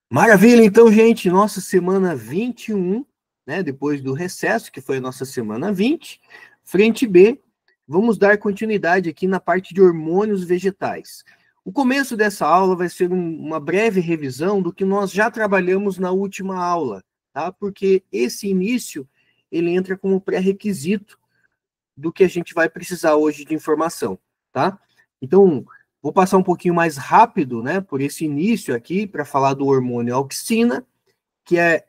Maravilha, então, gente, nossa semana 21, né, depois do recesso, que foi a nossa semana 20, frente B, vamos dar continuidade aqui na parte de hormônios vegetais. O começo dessa aula vai ser uma breve revisão do que nós já trabalhamos na última aula, tá? Porque esse início, ele entra como pré-requisito do que a gente vai precisar hoje de informação, tá? Então, vou passar um pouquinho mais rápido, né, por esse início aqui, para falar do hormônio auxina, que a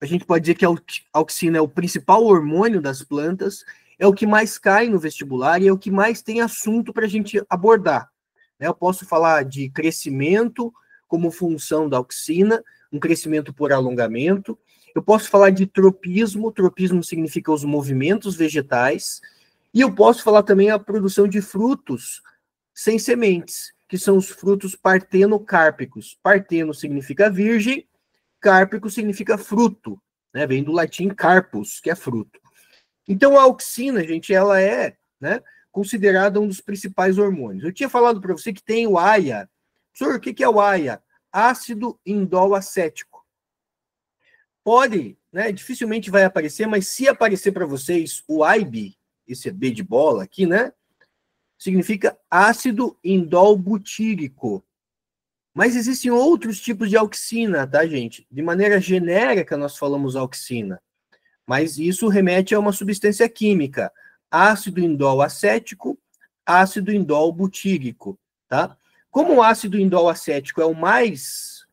gente pode dizer que a auxina é o principal hormônio das plantas, é o que mais cai no vestibular e é o que mais tem assunto para a gente abordar. Eu posso falar de crescimento como função da auxina, um crescimento por alongamento. Eu posso falar de tropismo, tropismo significa os movimentos vegetais, e eu posso falar também a produção de frutos sem sementes, que são os frutos partenocárpicos. Parteno significa virgem, cárpico significa fruto, né? Vem do latim carpus, que é fruto. Então a auxina, gente, ela é, né, considerada um dos principais hormônios. Eu tinha falado para você que tem o AIA. Professor, o que é o AIA? Ácido indol acético. Pode, né, dificilmente vai aparecer, mas se aparecer para vocês o AIB, esse é B de bola aqui, né? Significa ácido indol butírico. Mas existem outros tipos de auxina, tá, gente? De maneira genérica, nós falamos auxina. Mas isso remete a uma substância química. Ácido indol acético, ácido indol butírico, tá? Como o ácido indol acético é o mais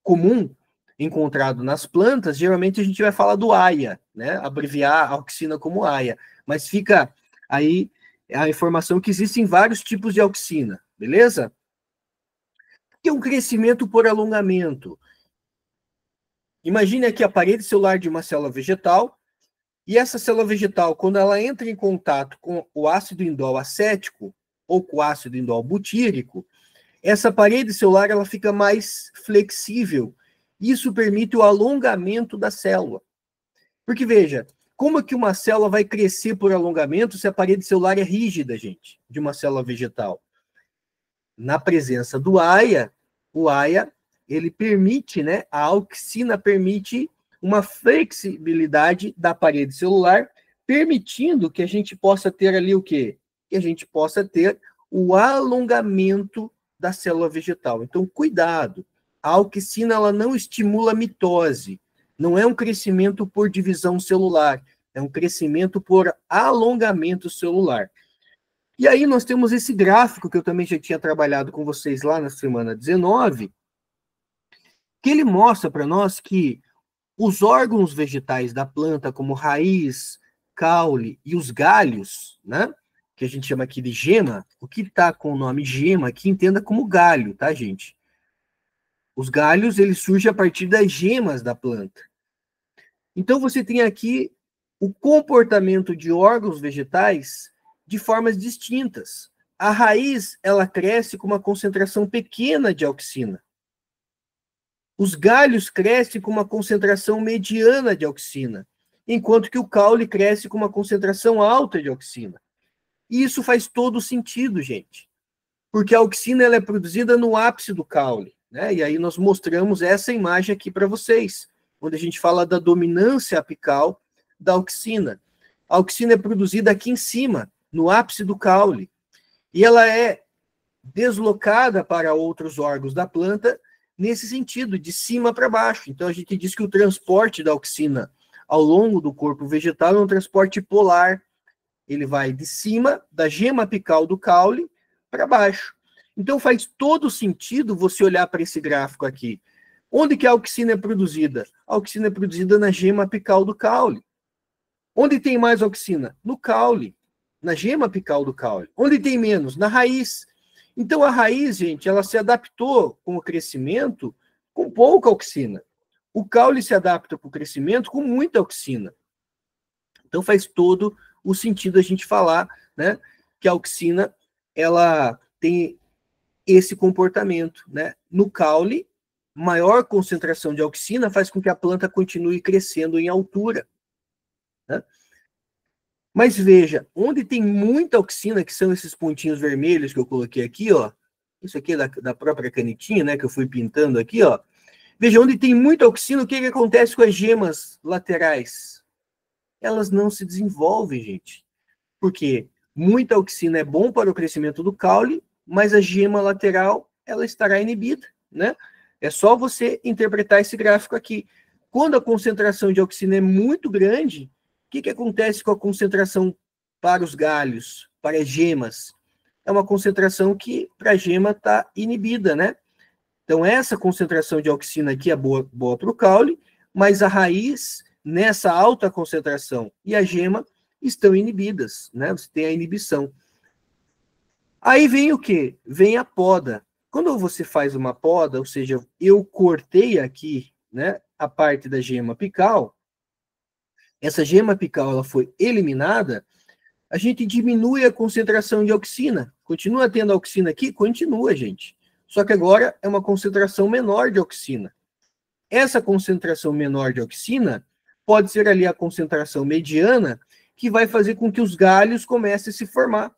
comum encontrado nas plantas, geralmente a gente vai falar do AIA, né? Abreviar a auxina como AIA. Mas fica aí a informação que existem vários tipos de auxina, beleza? Que é um crescimento por alongamento. Imagine aqui a parede celular de uma célula vegetal, e essa célula vegetal, quando ela entra em contato com o ácido indol acético, ou com o ácido indol butírico, essa parede celular ela fica mais flexível. Isso permite o alongamento da célula. Porque, veja, como é que uma célula vai crescer por alongamento se a parede celular é rígida, gente, de uma célula vegetal? Na presença do AIA, o AIA, ele permite, né, a auxina permite uma flexibilidade da parede celular, permitindo que a gente possa ter ali o quê? Que a gente possa ter o alongamento da célula vegetal. Então, cuidado. A auxina ela não estimula a mitose. Não é um crescimento por divisão celular. É um crescimento por alongamento celular. E aí nós temos esse gráfico que eu também já tinha trabalhado com vocês lá na semana 19, que ele mostra para nós que os órgãos vegetais da planta, como raiz, caule e os galhos, né, que a gente chama aqui de gema, o que está com o nome gema aqui, entenda como galho, tá, gente? Os galhos, eles surgem a partir das gemas da planta. Então, você tem aqui o comportamento de órgãos vegetais de formas distintas. A raiz, ela cresce com uma concentração pequena de auxina. Os galhos crescem com uma concentração mediana de auxina, enquanto que o caule cresce com uma concentração alta de auxina. E isso faz todo sentido, gente, porque a auxina ela é produzida no ápice do caule, né? E aí nós mostramos essa imagem aqui para vocês, onde a gente fala da dominância apical da auxina. A auxina é produzida aqui em cima, no ápice do caule, e ela é deslocada para outros órgãos da planta nesse sentido, de cima para baixo. Então, a gente diz que o transporte da auxina ao longo do corpo vegetal é um transporte polar. Ele vai de cima, da gema apical do caule, para baixo. Então, faz todo sentido você olhar para esse gráfico aqui. Onde que a auxina é produzida? A auxina é produzida na gema apical do caule. Onde tem mais auxina? No caule, na gema apical do caule. Onde tem menos? Na raiz. Então, a raiz, gente, ela se adaptou com o crescimento com pouca auxina. O caule se adapta com o crescimento com muita auxina. Então, faz todo o sentido a gente falar, né, que a auxina, ela tem esse comportamento, né? No caule, maior concentração de auxina faz com que a planta continue crescendo em altura, né? Mas veja, onde tem muita auxina, que são esses pontinhos vermelhos que eu coloquei aqui, ó, isso aqui é da própria canetinha, né, que eu fui pintando aqui, ó, Veja, onde tem muita auxina, o que acontece com as gemas laterais? Elas não se desenvolvem, gente. Por quê? Muita auxina é bom para o crescimento do caule, mas a gema lateral, ela estará inibida, né? É só você interpretar esse gráfico aqui. Quando a concentração de auxina é muito grande, o que acontece com a concentração para os galhos, para as gemas? É uma concentração que, para a gema, está inibida, né? Então, essa concentração de auxina aqui é boa para o caule, mas a raiz, nessa alta concentração, e a gema estão inibidas, né? Você tem a inibição. Aí vem o quê? Vem a poda. Quando você faz uma poda, ou seja, eu cortei aqui, né, a parte da gema apical, essa gema apical ela foi eliminada, a gente diminui a concentração de auxina. Continua tendo auxina aqui? Continua, gente. Só que agora é uma concentração menor de auxina. Essa concentração menor de auxina pode ser ali a concentração mediana, que vai fazer com que os galhos comecem a se formar,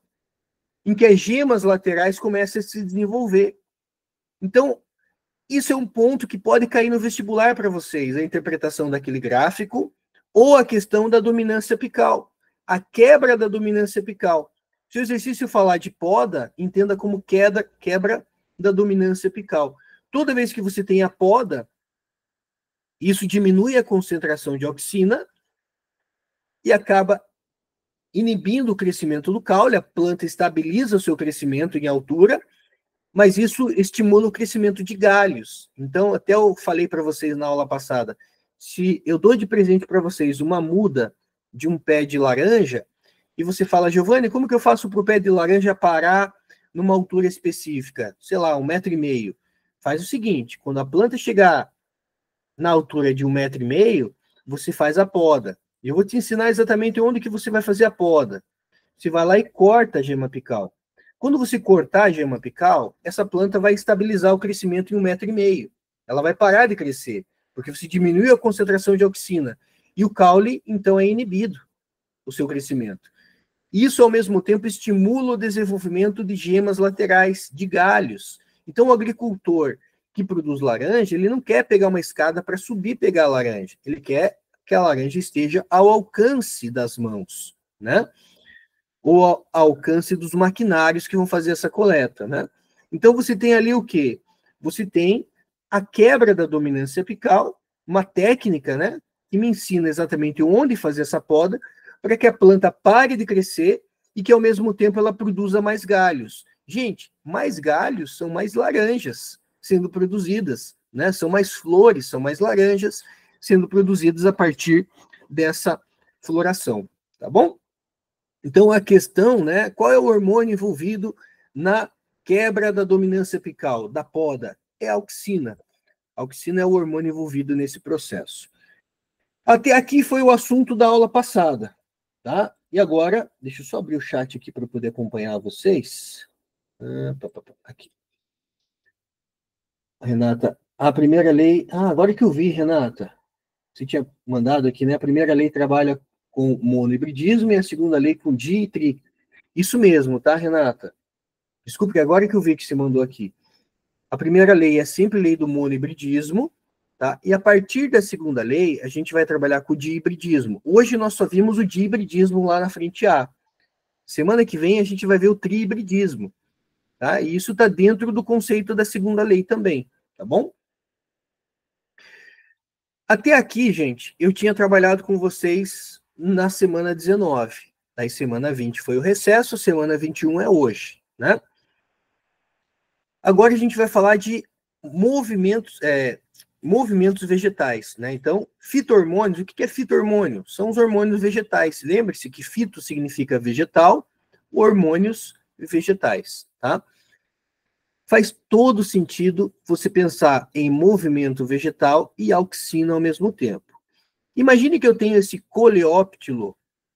em que as gemas laterais comecem a se desenvolver. Então, isso é um ponto que pode cair no vestibular para vocês, a interpretação daquele gráfico, ou a questão da dominância apical, a quebra da dominância apical. Se o exercício falar de poda, entenda como quebra da dominância apical. Toda vez que você tem a poda, isso diminui a concentração de auxina e acaba inibindo o crescimento do caule, a planta estabiliza o seu crescimento em altura, mas isso estimula o crescimento de galhos. Então, até eu falei para vocês na aula passada, se eu dou de presente para vocês uma muda de um pé de laranja, e você fala, Giovanni, como que eu faço para o pé de laranja parar numa altura específica? Sei lá, 1,5 m. Faz o seguinte, quando a planta chegar na altura de 1,5 m, você faz a poda. Eu vou te ensinar exatamente onde que você vai fazer a poda. Você vai lá e corta a gema apical. Quando você cortar a gema apical, essa planta vai estabilizar o crescimento em 1,5 m. Ela vai parar de crescer, porque você diminui a concentração de auxina. E o caule, então, é inibido, o seu crescimento. Isso, ao mesmo tempo, estimula o desenvolvimento de gemas laterais, de galhos. Então, o agricultor que produz laranja, ele não quer pegar uma escada para subir e pegar a laranja. Ele quer que a laranja esteja ao alcance das mãos, né? Ou ao alcance dos maquinários que vão fazer essa coleta, né? Então, você tem ali o quê? Você tem a quebra da dominância apical, uma técnica, né? Que me ensina exatamente onde fazer essa poda, para que a planta pare de crescer e que, ao mesmo tempo, ela produza mais galhos. Gente, mais galhos são mais laranjas sendo produzidas, né? São mais flores, são mais laranjas sendo produzidas a partir dessa floração, tá bom? Então, a questão, né? Qual é o hormônio envolvido na quebra da dominância apical, da poda? É a auxina. A auxina é o hormônio envolvido nesse processo. Até aqui foi o assunto da aula passada, tá? E agora, deixa eu só abrir o chat aqui para eu poder acompanhar vocês. Aqui. Renata, a primeira lei... agora que eu vi, Renata. Você tinha mandado aqui, né? A primeira lei trabalha com monohibridismo e a segunda lei com di e tri. Isso mesmo, tá, Renata? Desculpe, agora que eu vi que você mandou aqui. A primeira lei é sempre lei do monohibridismo, tá? E a partir da segunda lei, a gente vai trabalhar com o dihibridismo. Hoje nós só vimos o dihibridismo lá na frente A. Semana que vem a gente vai ver o trihibridismo, tá? E isso está dentro do conceito da segunda lei também, tá bom? Até aqui, gente, eu tinha trabalhado com vocês na semana 19. Aí semana 20 foi o recesso, semana 21 é hoje, né? Agora a gente vai falar de movimentos vegetais, né? Então, fito-hormônios, o que é fito-hormônio? São os hormônios vegetais. Lembre-se que fito significa vegetal, hormônios vegetais, tá? Faz todo sentido você pensar em movimento vegetal e auxina ao mesmo tempo. Imagine que eu tenho esse coleóptilo.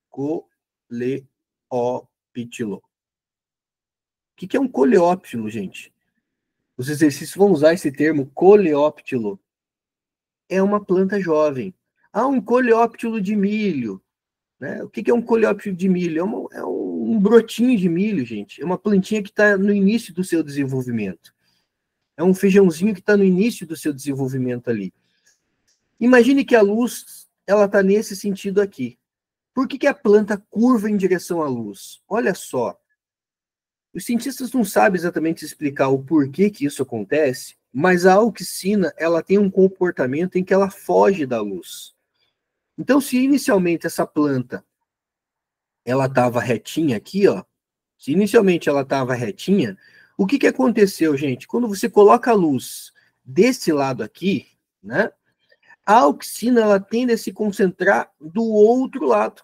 Coleóptilo. O que é um coleóptilo, gente? Os exercícios vão usar esse termo coleóptilo. É uma planta jovem. Um coleóptilo de milho. Né? O que é um coleóptilo de milho? É um brotinho de milho, gente. É uma plantinha que está no início do seu desenvolvimento. É um feijãozinho que está no início do seu desenvolvimento ali. Imagine que a luz, ela está nesse sentido aqui. Por que a planta curva em direção à luz? Olha só. Os cientistas não sabem exatamente explicar o porquê que isso acontece, mas a auxina, ela tem um comportamento em que ela foge da luz. Então, se inicialmente essa planta, ela estava retinha aqui, ó, se inicialmente ela estava retinha, o que aconteceu, gente? Quando você coloca a luz desse lado aqui, né, a auxina, ela tende a se concentrar do outro lado.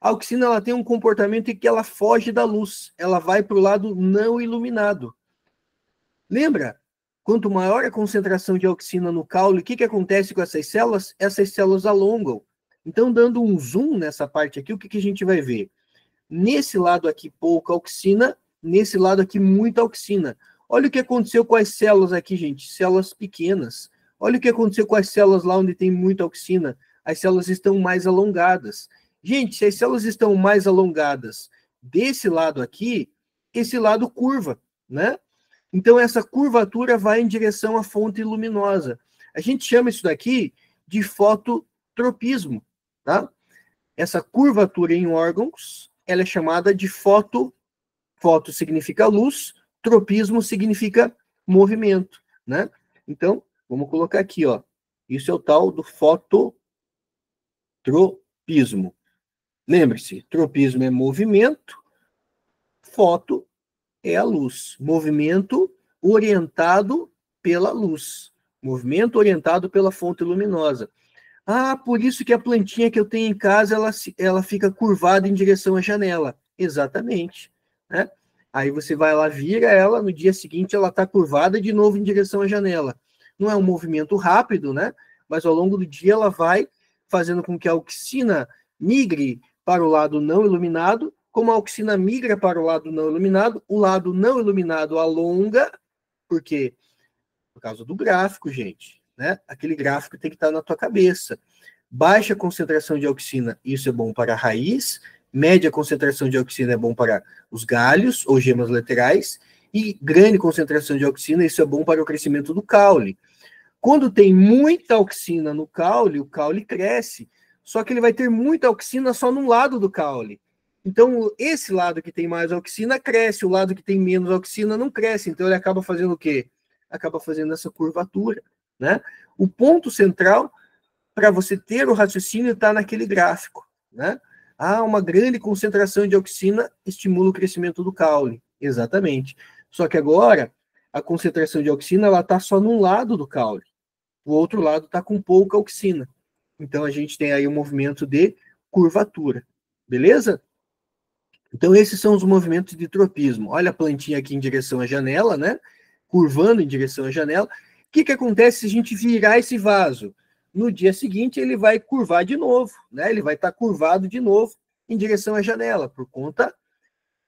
A auxina, ela tem um comportamento em que ela foge da luz, ela vai para o lado não iluminado. Lembra? Quanto maior a concentração de auxina no caule, o que acontece com essas células? Essas células alongam. Então, dando um zoom nessa parte aqui, o que a gente vai ver? Nesse lado aqui, pouca auxina, nesse lado aqui, muita auxina. Olha o que aconteceu com as células aqui, gente, células pequenas. Olha o que aconteceu com as células lá onde tem muita auxina. As células estão mais alongadas. Gente, se as células estão mais alongadas desse lado aqui, esse lado curva, né? Então, essa curvatura vai em direção à fonte luminosa. A gente chama isso daqui de fototropismo, tá? Essa curvatura em órgãos, ela é chamada de foto significa luz, tropismo significa movimento, né? Então, vamos colocar aqui, ó. Isso é o tal do fototropismo. Lembre-se, tropismo é movimento, foto é a luz. Movimento orientado pela luz. Movimento orientado pela fonte luminosa. Ah, por isso que a plantinha que eu tenho em casa, ela fica curvada em direção à janela. Exatamente. Né? Aí você vai lá, vira ela, no dia seguinte ela está curvada de novo em direção à janela. Não é um movimento rápido, né? Mas ao longo do dia ela vai fazendo com que a auxina migre para o lado não iluminado. Como a auxina migra para o lado não iluminado alonga, por quê? Por causa do gráfico, gente. Né? Aquele gráfico tem que estar na tua cabeça. Baixa concentração de auxina, isso é bom para a raiz. Média concentração de auxina é bom para os galhos ou gemas laterais. E grande concentração de auxina, isso é bom para o crescimento do caule. Quando tem muita auxina no caule, o caule cresce. Só que ele vai ter muita auxina só num lado do caule. Então, esse lado que tem mais auxina cresce, o lado que tem menos auxina não cresce. Então, ele acaba fazendo o quê? Acaba fazendo essa curvatura, né? O ponto central para você ter o raciocínio está naquele gráfico, né? Ah, uma grande concentração de auxina estimula o crescimento do caule. Exatamente. Só que agora, a concentração de auxina ela está só num lado do caule. O outro lado está com pouca auxina. Então, a gente tem aí um movimento de curvatura. Beleza? Então, esses são os movimentos de tropismo. Olha a plantinha aqui em direção à janela, né? Curvando em direção à janela. O que acontece se a gente virar esse vaso? No dia seguinte, ele vai curvar de novo, né? Ele vai estar curvado de novo em direção à janela, por conta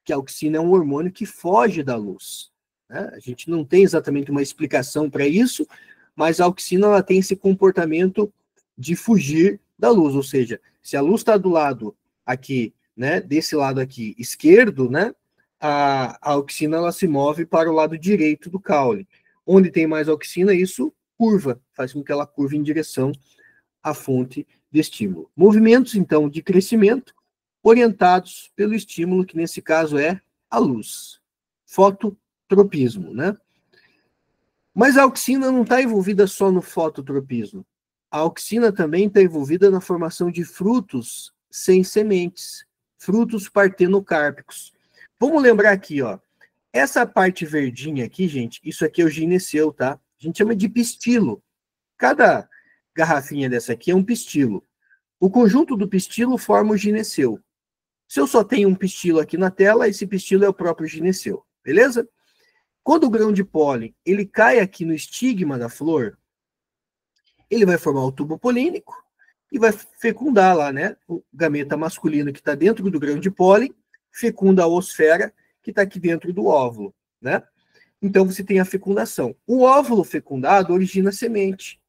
que a auxina é um hormônio que foge da luz. Né? A gente não tem exatamente uma explicação para isso, mas a auxina ela tem esse comportamento de fugir da luz, ou seja, se a luz está do lado aqui, né, desse lado aqui esquerdo, né, a auxina ela se move para o lado direito do caule. Onde tem mais auxina, isso curva, faz com que ela curve em direção à fonte de estímulo. Movimentos, então, de crescimento orientados pelo estímulo, que nesse caso é a luz. Fototropismo, né? Mas a auxina não está envolvida só no fototropismo. A auxina também está envolvida na formação de frutos sem sementes, frutos partenocárpicos. Vamos lembrar aqui, ó. Essa parte verdinha aqui, gente, isso aqui é o gineceu, tá? A gente chama de pistilo. Cada garrafinha dessa aqui é um pistilo. O conjunto do pistilo forma o gineceu. Se eu só tenho um pistilo aqui na tela, esse pistilo é o próprio gineceu, beleza? Quando o grão de pólen ele cai aqui no estigma da flor, ele vai formar o tubo polínico e vai fecundar lá, né? O gameta masculino que está dentro do grão de pólen fecunda a osfera que está aqui dentro do óvulo, né? Então você tem a fecundação. O óvulo fecundado origina semente.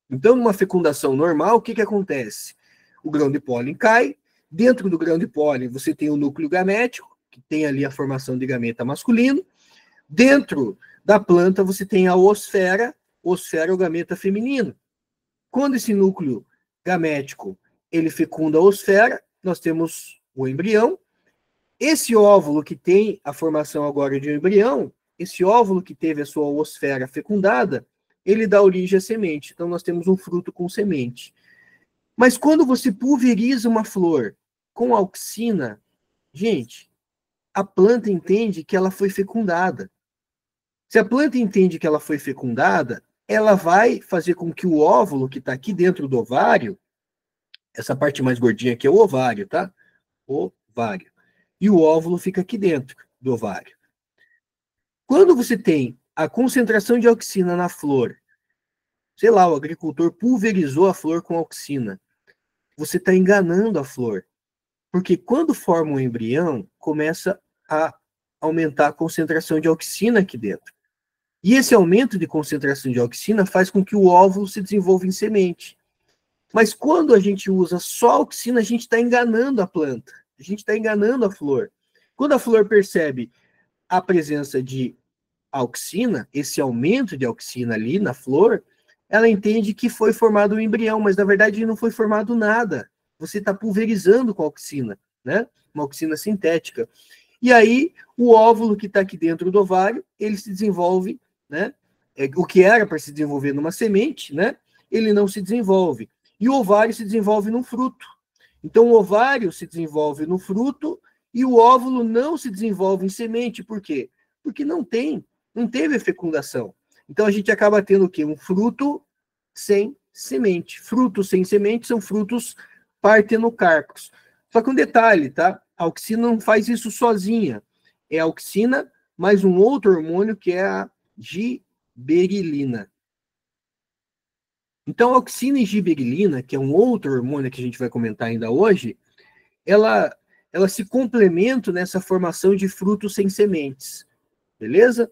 Então, numa fecundação normal, o que acontece? O grão de pólen cai, dentro do grão de pólen você tem o núcleo gamético, que tem ali a formação de gameta masculino. Dentro da planta você tem a oosfera é o gameta feminino. Quando esse núcleo gamético ele fecunda a oosfera, nós temos o embrião. Esse óvulo que tem a formação agora de um embrião, esse óvulo que teve a sua oosfera fecundada, ele dá origem à semente. Então, nós temos um fruto com semente. Mas quando você pulveriza uma flor com auxina, gente, a planta entende que ela foi fecundada. Se a planta entende que ela foi fecundada, ela vai fazer com que o óvulo que está aqui dentro do ovário, essa parte mais gordinha aqui é o ovário, tá? Ovário. E o óvulo fica aqui dentro do ovário. Quando você tem a concentração de auxina na flor, sei lá, o agricultor pulverizou a flor com auxina, você está enganando a flor. Porque quando forma um embrião, começa a aumentar a concentração de auxina aqui dentro. E esse aumento de concentração de auxina faz com que o óvulo se desenvolva em semente. Mas quando a gente usa só auxina, a gente está enganando a planta. A gente está enganando a flor. Quando a flor percebe a presença de auxina, esse aumento de auxina ali na flor, ela entende que foi formado um embrião, mas na verdade não foi formado nada. Você está pulverizando com auxina, né? Uma auxina sintética. E aí, o óvulo que está aqui dentro do ovário, ele se desenvolve, né? O que era para se desenvolver numa semente, né? Ele não se desenvolve. E o ovário se desenvolve num fruto. Então, o ovário se desenvolve no fruto e o óvulo não se desenvolve em semente. Por quê? Porque não teve fecundação. Então, a gente acaba tendo o quê? Um fruto sem semente. Frutos sem semente são frutos partenocárpicos. Só que um detalhe, tá? A auxina não faz isso sozinha. É a auxina mais um outro hormônio que é a giberelina. Então, a auxina e giberelina, que é um outro hormônio que a gente vai comentar ainda hoje, ela se complementam nessa formação de frutos sem sementes. Beleza?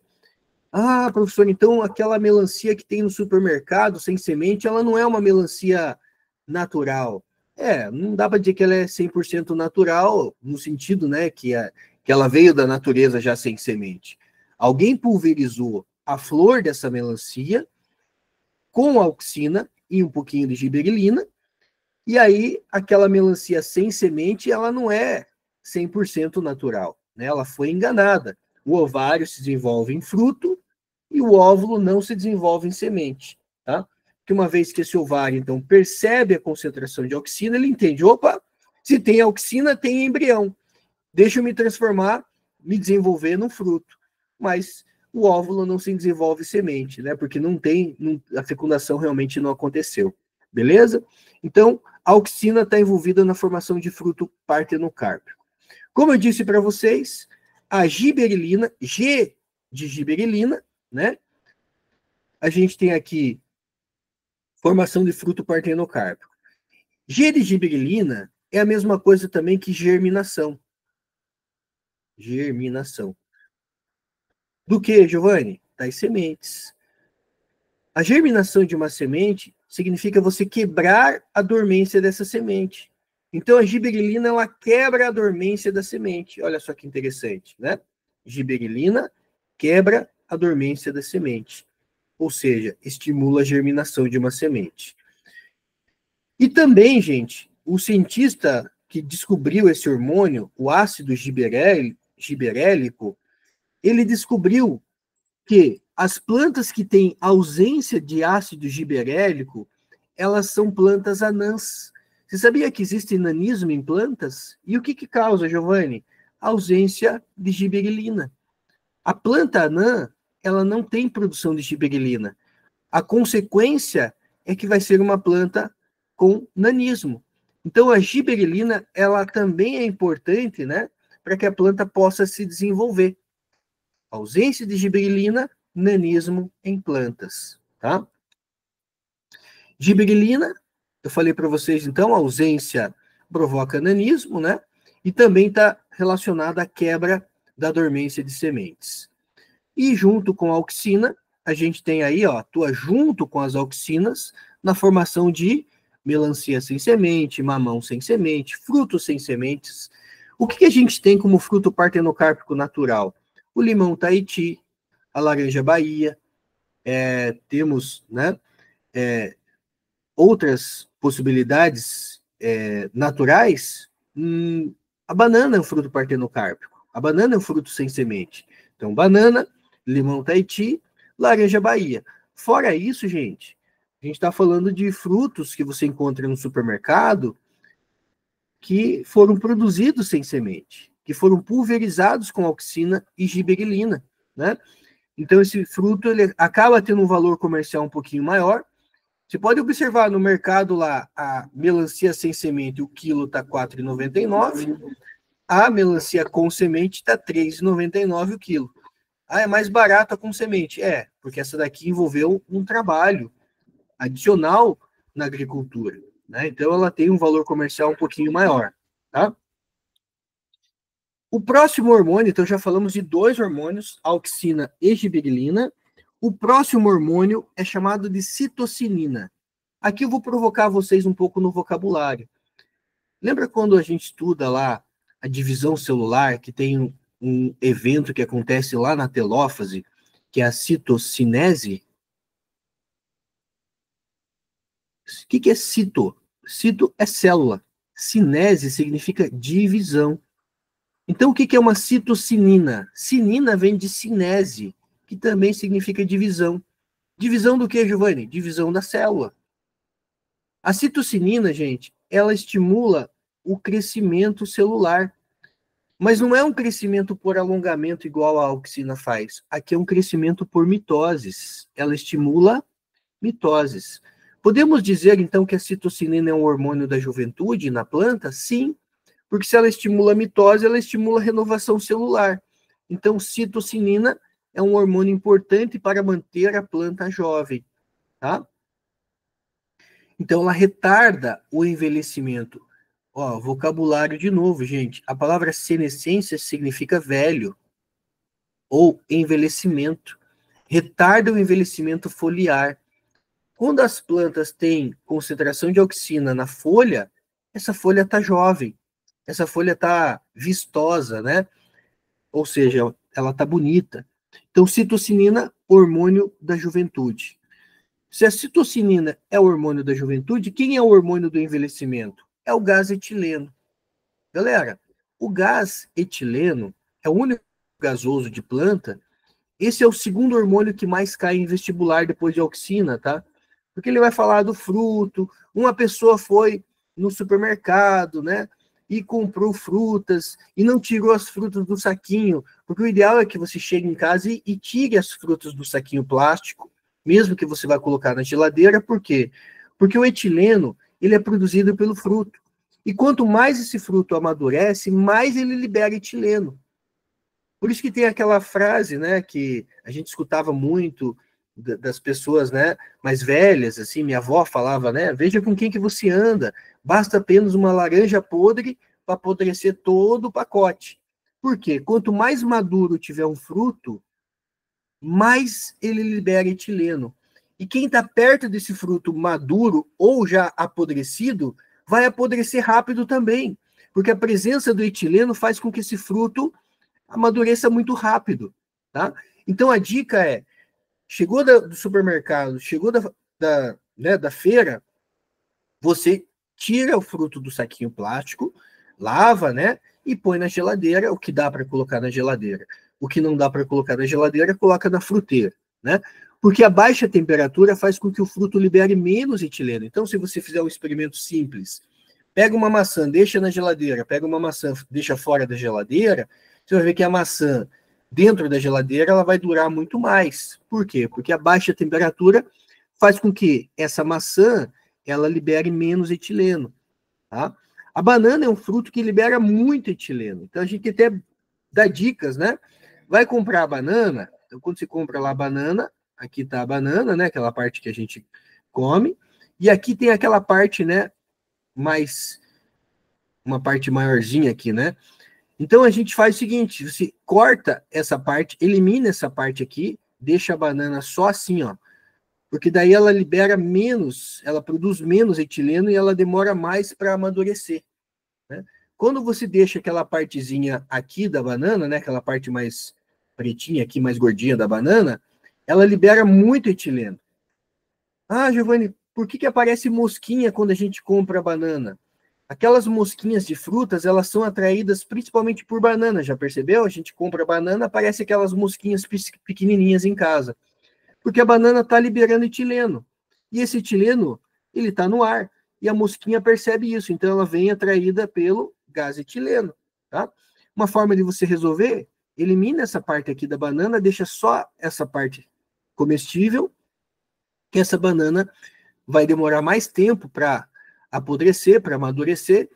Ah, professor, então aquela melancia que tem no supermercado sem semente, ela não é uma melancia natural. Não dá para dizer que ela é 100% natural, no sentido, né, que ela veio da natureza já sem semente. Alguém pulverizou a flor dessa melancia com auxina e um pouquinho de giberelina, e aí aquela melancia sem semente, ela não é 100% natural, né? Ela foi enganada. O ovário se desenvolve em fruto e o óvulo não se desenvolve em semente, tá? Porque uma vez que esse ovário, então, percebe a concentração de auxina, ele entende, opa, se tem auxina, tem embrião. Deixa eu me transformar, me desenvolver num fruto. Mas o óvulo não se desenvolve semente, né? Porque a fecundação realmente não aconteceu. Beleza? Então, a auxina está envolvida na formação de fruto partenocárpico. Como eu disse para vocês, a giberelina, G de giberelina, né? A gente tem aqui formação de fruto partenocárpico. G de giberelina é a mesma coisa também que germinação. Germinação. Do que, Giovanni? Das sementes. A germinação de uma semente significa você quebrar a dormência dessa semente. Então, a giberelina, ela quebra a dormência da semente. Olha só que interessante, né? Giberelina quebra a dormência da semente. Ou seja, estimula a germinação de uma semente. E também, gente, o cientista que descobriu esse hormônio, o ácido giberélico, ele descobriu que as plantas que têm ausência de ácido giberélico, elas são plantas anãs. Você sabia que existe nanismo em plantas? E o que causa, Giovanni? A ausência de giberelina. A planta anã, ela não tem produção de giberelina. A consequência é que vai ser uma planta com nanismo. Então, a giberelina, ela também é importante, né, para que a planta possa se desenvolver. Ausência de giberelina, nanismo em plantas, tá? Giberelina, eu falei para vocês, então, a ausência provoca nanismo, né? E também está relacionada à quebra da dormência de sementes. E junto com a auxina, a gente tem aí, ó, atua junto com as auxinas na formação de melancia sem semente, mamão sem semente, frutos sem sementes. O que a gente tem como fruto partenocárpico natural? O limão Tahiti, a laranja Bahia, temos, né, outras possibilidades naturais. A banana é um fruto partenocárpico, a banana é um fruto sem semente. Então, banana, limão Tahiti, laranja Bahia. Fora isso, gente, a gente está falando de frutos que você encontra no supermercado que foram produzidos sem semente, que foram pulverizados com auxina e gibberellina, né? Então, esse fruto ele acaba tendo um valor comercial um pouquinho maior. Você pode observar no mercado lá, a melancia sem semente, o quilo está R$ 4,99, a melancia com semente está R$ 3,99 o quilo. Ah, é mais barata com semente. Porque essa daqui envolveu um trabalho adicional na agricultura, né? Então, ela tem um valor comercial um pouquinho maior, tá? O próximo hormônio, então já falamos de 2 hormônios, auxina e gibberellina. O próximo hormônio é chamado de citocinina. Aqui eu vou provocar vocês um pouco no vocabulário. Lembra quando a gente estuda lá a divisão celular, que tem um evento que acontece lá na telófase, que é a citocinese? O que é cito? Cito é célula. Cinese significa divisão. Então, o que é uma citocinina? Cinina vem de cinese, que também significa divisão. Divisão do que, Giovanni? Divisão da célula. A citocinina, gente, ela estimula o crescimento celular. Mas não é um crescimento por alongamento igual a auxina faz. Aqui é um crescimento por mitoses. Ela estimula mitoses. Podemos dizer, então, que a citocinina é um hormônio da juventude na planta? Sim, porque se ela estimula a mitose, ela estimula a renovação celular. Então, citocinina é um hormônio importante para manter a planta jovem, tá? Então, ela retarda o envelhecimento. Ó, vocabulário de novo, gente. A palavra senescência significa velho ou envelhecimento. Retarda o envelhecimento foliar. Quando as plantas têm concentração de auxina na folha, essa folha está jovem. Essa folha está vistosa, né? Ou seja, ela está bonita. Então, citocinina, hormônio da juventude. Se a citocinina é o hormônio da juventude, quem é o hormônio do envelhecimento? É o gás etileno. Galera, o gás etileno é o único gasoso de planta. Esse é o segundo hormônio que mais cai em vestibular depois de auxina, tá? Porque ele vai falar do fruto. Uma pessoa foi no supermercado, né? E comprou frutas e não tirou as frutas do saquinho, porque o ideal é que você chegue em casa e tire as frutas do saquinho plástico, mesmo que você vá colocar na geladeira. Por quê? Porque o etileno, ele é produzido pelo fruto. E quanto mais esse fruto amadurece, mais ele libera etileno. Por isso que tem aquela frase, né, que a gente escutava muito das pessoas, né, mais velhas, assim, minha avó falava, né, veja com quem que você anda, basta apenas uma laranja podre para apodrecer todo o pacote. Por quê? Quanto mais maduro tiver um fruto, mais ele libera etileno. E quem está perto desse fruto maduro ou já apodrecido, vai apodrecer rápido também, porque a presença do etileno faz com que esse fruto amadureça muito rápido, tá? Então a dica é, chegou do supermercado, chegou da feira, você tira o fruto do saquinho plástico, lava, né? E põe na geladeira, o que dá para colocar na geladeira. O que não dá para colocar na geladeira, coloca na fruteira, né? Porque a baixa temperatura faz com que o fruto libere menos etileno. Então, se você fizer um experimento simples, pega uma maçã, deixa na geladeira, pega uma maçã, deixa fora da geladeira, você vai ver que a maçã dentro da geladeira ela vai durar muito mais. Por quê? Porque a baixa temperatura faz com que essa maçã ela libere menos etileno, tá? A banana é um fruto que libera muito etileno. Então a gente até dá dicas, né? Vai comprar a banana, então quando você compra lá a banana, aqui tá a banana, né? Aquela parte que a gente come, e aqui tem aquela parte, né? Uma parte maiorzinha aqui, né? Então a gente faz o seguinte, você corta essa parte, elimina essa parte aqui, deixa a banana só assim, ó. Porque daí ela libera menos, ela produz menos etileno e ela demora mais para amadurecer, né? Quando você deixa aquela partezinha aqui da banana, né, aquela parte mais pretinha aqui, mais gordinha da banana, ela libera muito etileno. Ah, Giovanni, por que aparece mosquinha quando a gente compra a banana? Aquelas mosquinhas de frutas, elas são atraídas principalmente por banana, já percebeu? A gente compra banana, aparece aquelas mosquinhas pequenininhas em casa. Porque a banana está liberando etileno. E esse etileno, ele está no ar. E a mosquinha percebe isso, então ela vem atraída pelo gás etileno. Tá? Uma forma de você resolver, elimina essa parte aqui da banana, deixa só essa parte comestível, que essa banana vai demorar mais tempo para apodrecer, para amadurecer,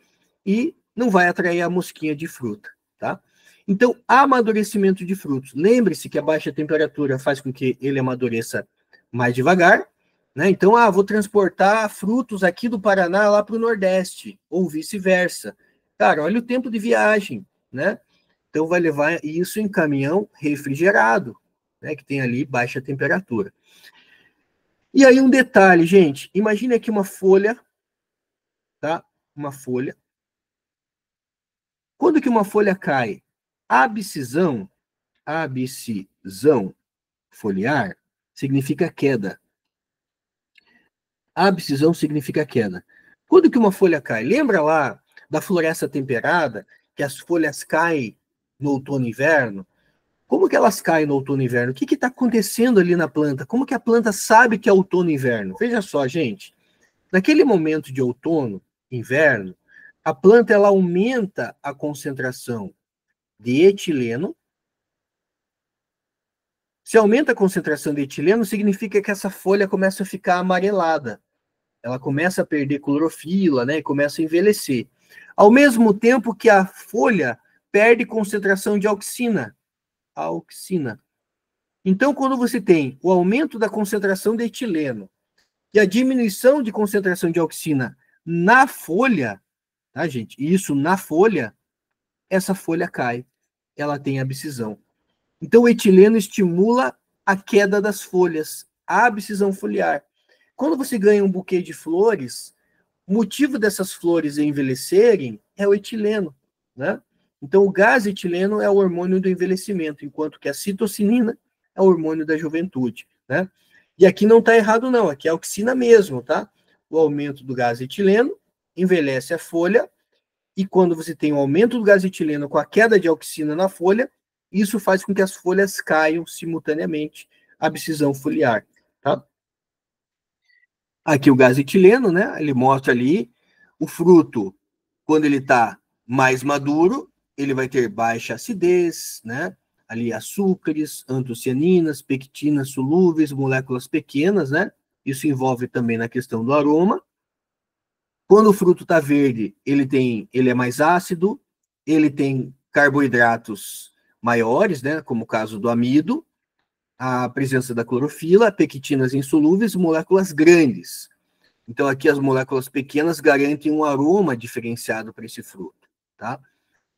e não vai atrair a mosquinha de fruta, tá? Então, amadurecimento de frutos. Lembre-se que a baixa temperatura faz com que ele amadureça mais devagar, né? Então, vou transportar frutos aqui do Paraná lá para o Nordeste, ou vice-versa. Cara, olha o tempo de viagem, né? Então, vai levar isso em caminhão refrigerado, né? Que tem ali baixa temperatura. E aí um detalhe, gente, imagine aqui uma folha, tá? Uma folha. Quando que uma folha cai? Abscisão foliar significa queda. Abscisão significa queda. Quando que uma folha cai? Lembra lá da floresta temperada, que as folhas caem no outono e inverno? Como que elas caem no outono e inverno? O que está acontecendo ali na planta? Como que a planta sabe que é outono e inverno? Veja só, gente. Naquele momento de outono, inverno, a planta ela aumenta a concentração de etileno. Se aumenta a concentração de etileno, significa que essa folha começa a ficar amarelada. Ela começa a perder clorofila, né, e começa a envelhecer. Ao mesmo tempo que a folha perde concentração de auxina. Então, quando você tem o aumento da concentração de etileno e a diminuição de concentração de auxina na folha, tá, gente? Isso na folha, essa folha cai. Ela tem abscisão. Então, o etileno estimula a queda das folhas, a abscisão foliar. Quando você ganha um buquê de flores, o motivo dessas flores envelhecerem é o etileno, né? Então, o gás etileno é o hormônio do envelhecimento, enquanto que a citocinina é o hormônio da juventude, né? E aqui não está errado, não. Aqui é a auxina mesmo, tá? O aumento do gás etileno envelhece a folha, e quando você tem o aumento do gás etileno com a queda de auxina na folha, isso faz com que as folhas caiam simultaneamente, a abscisão foliar, tá? Aqui o gás etileno, né? Ele mostra ali o fruto, quando ele está mais maduro, ele vai ter baixa acidez, né? Ali açúcares, antocianinas, pectinas solúveis, moléculas pequenas, né? Isso envolve também na questão do aroma. Quando o fruto está verde, ele é mais ácido, ele tem carboidratos maiores, né? Como o caso do amido, a presença da clorofila, pectinas insolúveis, moléculas grandes. Então, aqui as moléculas pequenas garantem um aroma diferenciado para esse fruto, tá?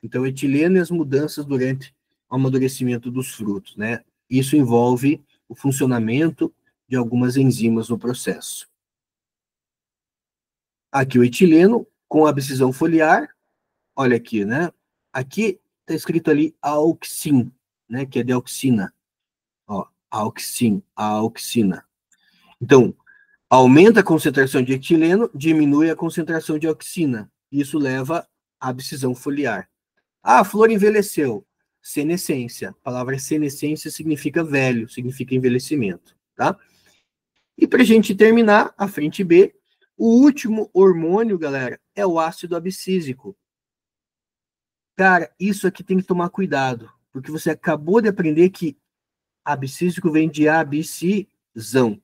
Então, etileno e as mudanças durante o amadurecimento dos frutos, né? Isso envolve o funcionamento de algumas enzimas no processo. Aqui o etileno com a abscisão foliar, olha aqui, né? Aqui está escrito ali auxin, né? Que é de auxina. Ó, auxina. Então, aumenta a concentração de etileno, diminui a concentração de auxina. Isso leva à abscisão foliar. A flor envelheceu. Senescência. A palavra senescência significa velho, significa envelhecimento, tá? E para a gente terminar, a frente B, o último hormônio, galera, é o ácido abscísico. Cara, isso aqui tem que tomar cuidado, porque você acabou de aprender que abscísico vem de abscisão.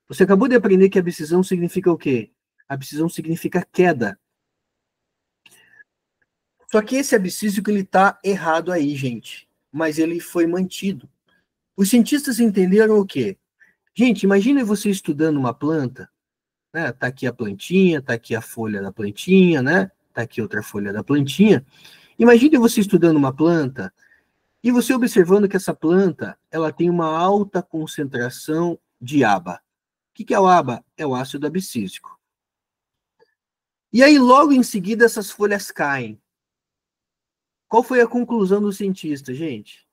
Você acabou de aprender que abscisão significa o quê? Abscisão significa queda. Só que esse abscísico ele está errado aí, gente. Mas ele foi mantido. Os cientistas entenderam o quê? Gente, imagine você estudando uma planta, né? Tá aqui a plantinha, tá aqui a folha da plantinha, né? Tá aqui outra folha da plantinha. Imagine você estudando uma planta e você observando que essa planta, ela tem uma alta concentração de ABA. O que é o ABA? É o ácido abscísico. E aí, logo em seguida, essas folhas caem. Qual foi a conclusão do cientista, gente?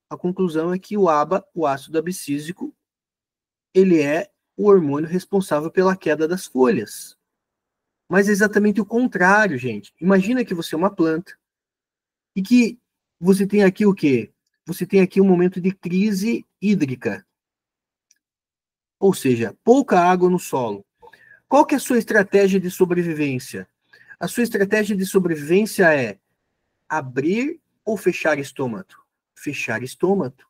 a conclusão é que o ABA, o ácido abscísico, ele é o hormônio responsável pela queda das folhas. Mas é exatamente o contrário, gente. Imagina que você é uma planta e que você tem aqui o quê? Você tem aqui um momento de crise hídrica. Ou seja, pouca água no solo. Qual que é a sua estratégia de sobrevivência? A sua estratégia de sobrevivência é abrir ou fechar estômago? Fechar estômago.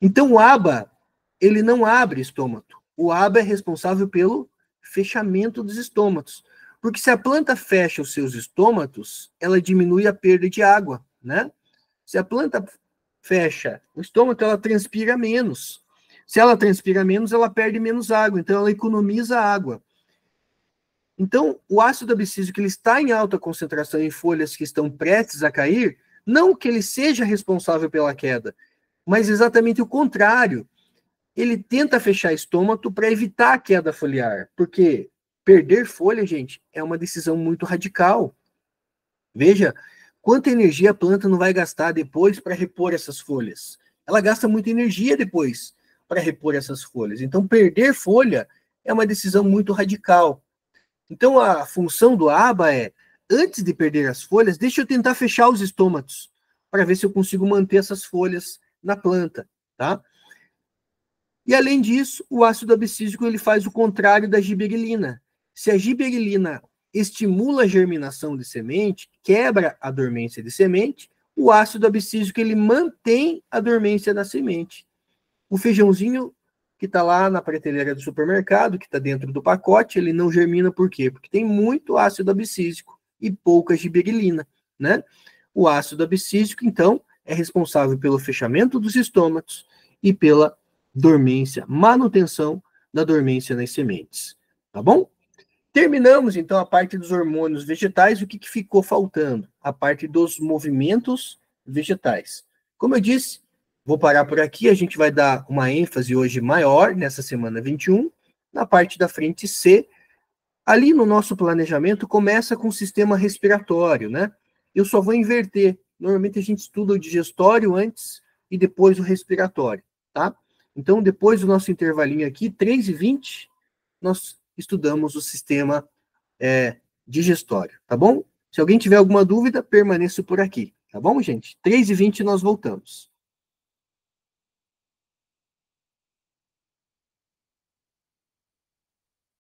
Então o ABA, ele não abre estômago. O ABA é responsável pelo fechamento dos estômagos. Porque se a planta fecha os seus estômagos, ela diminui a perda de água, né? Se a planta fecha o estômago, ela transpira menos. Se ela transpira menos, ela perde menos água, então ela economiza água. Então, o ácido abscísico, ele está em alta concentração em folhas que estão prestes a cair, não que ele seja responsável pela queda, mas exatamente o contrário. Ele tenta fechar estômago para evitar a queda foliar, porque perder folha, gente, é uma decisão muito radical. Veja quanta energia a planta não vai gastar depois para repor essas folhas. Ela gasta muita energia depois para repor essas folhas. Então, perder folha é uma decisão muito radical. Então, a função do ABA é, antes de perder as folhas, deixa eu tentar fechar os estômagos para ver se eu consigo manter essas folhas na planta, tá? E, além disso, o ácido abscísico ele faz o contrário da giberelina. Se a giberelina estimula a germinação de semente, quebra a dormência de semente, o ácido abscísico ele mantém a dormência da semente. O feijãozinho que está lá na prateleira do supermercado, que está dentro do pacote, ele não germina por quê? Porque tem muito ácido abscísico e pouca giberelina, né? O ácido abscísico, então, é responsável pelo fechamento dos estômagos e pela dormência, manutenção da dormência nas sementes, tá bom? Terminamos, então, a parte dos hormônios vegetais. O que ficou faltando? A parte dos movimentos vegetais. Como eu disse, vou parar por aqui. A gente vai dar uma ênfase hoje maior, nessa semana 21, na parte da frente C. Ali no nosso planejamento, começa com o sistema respiratório, né? Eu só vou inverter. Normalmente a gente estuda o digestório antes e depois o respiratório, tá? Então, depois do nosso intervalinho aqui, 3h20, nós estudamos o sistema digestório, tá bom? Se alguém tiver alguma dúvida, permaneça por aqui, tá bom, gente? 3h20 nós voltamos.